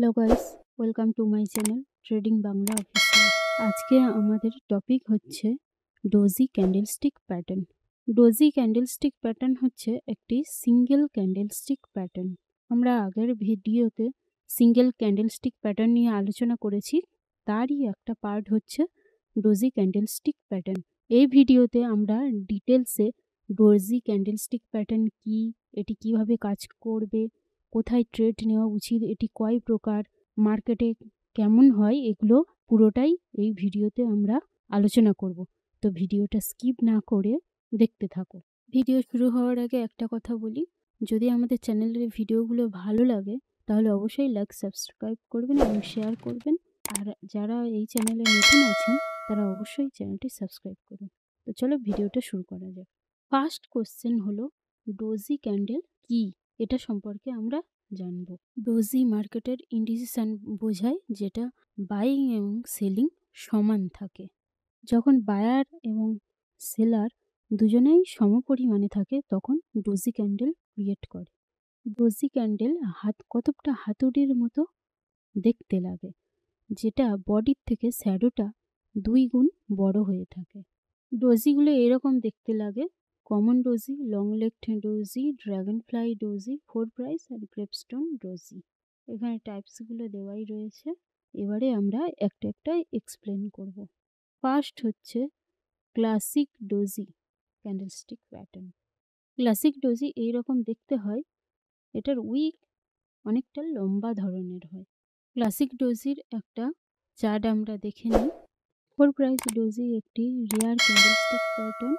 Hello guys, welcome to my channel trading Bangla official. আজকে আমাদের topic হচ্ছে doji candlestick pattern. Doji candlestick pattern হচ্ছে একটি সিঙ্গেল ক্যান্ডেলস্টিক প্যাটার্ন। আমরা আগের ভিডিওতে সিঙ্গেল ক্যান্ডেলস্টিক প্যাটার্ন নিয়ে আলোচনা করেছি, তারই একটা পার্ট হচ্ছে ডোজি ক্যান্ডেলস্টিক প্যাটার্ন। এই ভিডিওতে আমরা ডিটেলসে ডোজি ক্যান্ডেলস্টিক প্যাটার্ন কি, এটি কিভাবে কাজ করবে, কোথায় ট্রেড নেওয়া উচিত, এটি কয় প্রকার, মার্কেটে কেমন হয়, এগুলো পুরোটাই এই ভিডিওতে আমরা আলোচনা করব। তো ভিডিওটা স্কিপ না করে দেখতে থাকো। ভিডিও শুরু হওয়ার আগে একটা কথা বলি, যদি আমাদের চ্যানেলের ভিডিওগুলো ভালো লাগে তাহলে অবশ্যই লাইক, সাবস্ক্রাইব করবেন এবং শেয়ার করবেন। আর যারা এই চ্যানেলে নতুন আছেন তারা অবশ্যই চ্যানেলটি সাবস্ক্রাইব করুন। তো চলো ভিডিওটা শুরু করা যাক। ফার্স্ট কোশ্চেন হলো ডোজি ক্যান্ডেল কি, এটা সম্পর্কে আমরা জানবো। ডোজি মার্কেটের ইন্ডিসিশন বোঝায় যেটা বাইং এবং সেলিং সমান থাকে। যখন বায়ার এবং সেলার দুজনেই সমপরিমাণে থাকে তখন ডোজি ক্যান্ডেল ক্রিয়েট করে। ডোজি ক্যান্ডেল কতকটা হাতুড়ির মতো দেখতে লাগে, যেটা বডির থেকে শ্যাডোটা 2 গুণ বড় হয়ে থাকে। ডোজিগুলো এরকম দেখতে লাগে: common doji, long legged doji, dragonfly doji, 4 price আর গ্রেপস্টোন ডোজি। এখানে টাইপসগুলো দেওয়াই রয়েছে। এবারে আমরা একটা একটা এক্সপ্লেন করব। ফার্স্ট হচ্ছে classic doji candlestick pattern. Classic doji এইরকম দেখতে হয়, এটার উইক অনেকটা লম্বা ধরনের হয়। ক্লাসিক ডোজির একটা চার্ট আমরা দেখে নিই। 4 প্রাইস ডোজি একটি রেয়ার ক্যান্ডেলস্টিক প্যাটার্ন।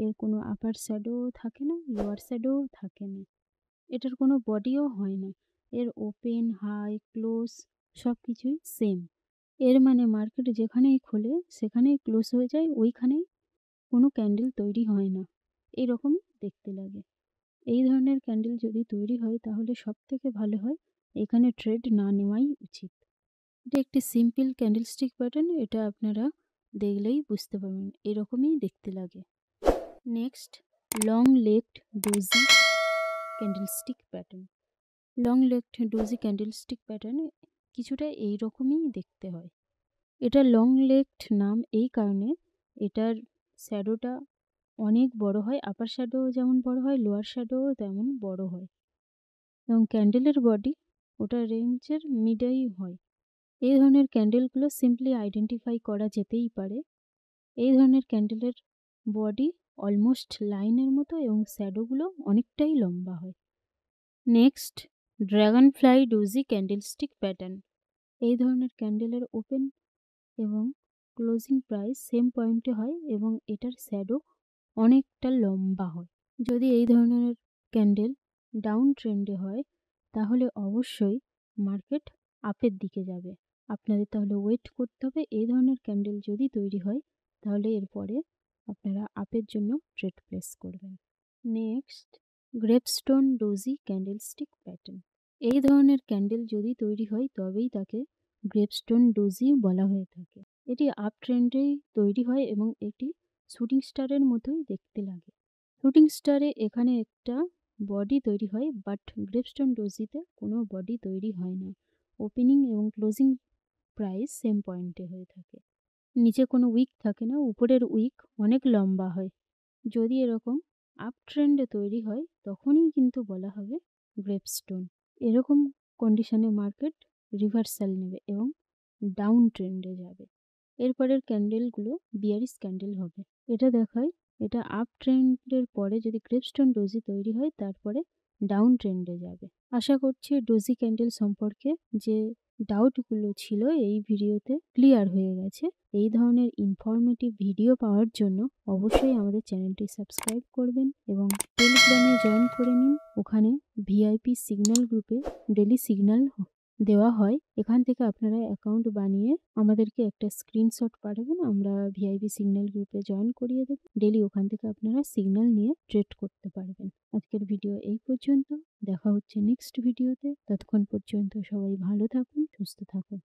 এর কোনো আপার শ্যাডো থাকে না, লোয়ার শ্যাডো থাকে না, এটার কোনো বডিও হয় না। এর ওপেন, হাই, ক্লোজ সব কিছুই সেম। এর মানে মার্কেট যেখানেই খোলে সেখানেই ক্লোজ হয়ে যায়, ওইখানেই কোনো ক্যান্ডেল তৈরি হয় না। এইরকমই দেখতে লাগে। এই ধরনের ক্যান্ডেল যদি তৈরি হয় তাহলে সব থেকে ভালো হয় এখানে ট্রেড না নেওয়াই উচিত। এটা একটি সিম্পল ক্যান্ডেলস্টিক প্যাটার্ন, এটা আপনারা দেখলেই বুঝতে পারবেন, এরকমই দেখতে লাগে। Next, long legged doji candlestick pattern. Long legged doji candlestick pattern কিছুটা এইরকমই দেখতে হয়। এটা লং লেগড নাম এই কারণে, এটার শ্যাডোটা অনেক বড় হয়, আপার শ্যাডো যেমন বড় হয় লোয়ার শ্যাডো তেমন বড় হয়, এবং ক্যান্ডেলের বডি ওটা রেঞ্জের মিডেই হয়। এই ধরনের ক্যান্ডেলগুলো সিম্পলি আইডেন্টিফাই করা যেতেই পারে। এই ধরনের ক্যান্ডেলের বডি অলমোস্ট লাইনের মতো এবং শ্যাডোগুলো অনেকটাই লম্বা হয়। Next, Dragonfly doji candlestick pattern. এই ধরনের ক্যান্ডেলের ওপেন এবং ক্লোজিং প্রাইস সেম পয়েন্টে হয় এবং এটার শ্যাডো অনেকটা লম্বা হয়। যদি এই ধরনের ক্যান্ডেল ডাউন ট্রেন্ডে হয় তাহলে অবশ্যই মার্কেট আপের দিকে যাবে। আপনাদের তাহলে ওয়েট করতে হবে। এই ধরনের ক্যান্ডেল যদি তৈরি হয় তাহলে এরপরে আপনারা আপের জন্য ট্রেড প্লেস করবেন। Next, gravestone doji candlestick pattern. এই ধরনের ক্যান্ডেল যদি তৈরি হয় তবেই তাকে গ্রেপস্টোন ডোজি বলা হয়ে থাকে। এটি আপ ট্রেন্ডেই তৈরি হয় এবং এটি শুটিং স্টারের মতোই দেখতে লাগে। শুটিং স্টারে এখানে একটা বডি তৈরি হয়, বাট গ্রেপস্টোন ডোজিতে কোনো বডি তৈরি হয় না। ওপেনিং এবং ক্লোজিং প্রাইস সেম পয়েন্টে হয়ে থাকে। নিচে কোনো উইক থাকে না, উপরের উইক অনেক লম্বা হয়। যদি এরকম আপ ট্রেন্ডে তৈরি হয় তখনই কিন্তু বলা হবে গ্রেপস্টোন। এরকম কন্ডিশনে মার্কেট রিভার্সাল নেবে এবং ডাউন ট্রেন্ডে যাবে। এরপরের ক্যান্ডেলগুলো বিয়ারিশ ক্যান্ডেল হবে। এটা দেখায় এটা আপ ট্রেন্ডের পরে যদি গ্রেপস্টোন ডোজি তৈরি হয় তারপরে ডাউন ট্রেন্ডে যাবে। আশা করছি ডোজি ক্যান্ডেল সম্পর্কে যে ডাউটগুলো ছিল এই ভিডিওতে ক্লিয়ার হয়ে গেছে। এই ধরনের ইনফরমেটিভ ভিডিও পাওয়ার জন্য অবশ্যই আমাদের চ্যানেলটি সাবস্ক্রাইব করবেন এবং টেলিগ্রামে জয়েন করে নিন। ওখানে ভিআইপি সিগন্যাল গ্রুপে ডেলি সিগন্যাল দেওয়া হয়। এখান থেকে আপনারা অ্যাকাউন্ট বানিয়ে আমাদেরকে একটা স্ক্রিনশট পাঠাবেন, আমরা ভিআইপি সিগন্যাল গ্রুপে জয়েন করিয়ে দেব। ডেলি ওখান থেকে আপনারা সিগন্যাল নিয়ে ট্রেড করতে পারবেন। আজকের ভিডিও এই পর্যন্ত, দেখা হচ্ছে নেক্সট ভিডিওতে। ততক্ষণ পর্যন্ত সবাই ভালো থাকুন, সুস্থ থাকুন।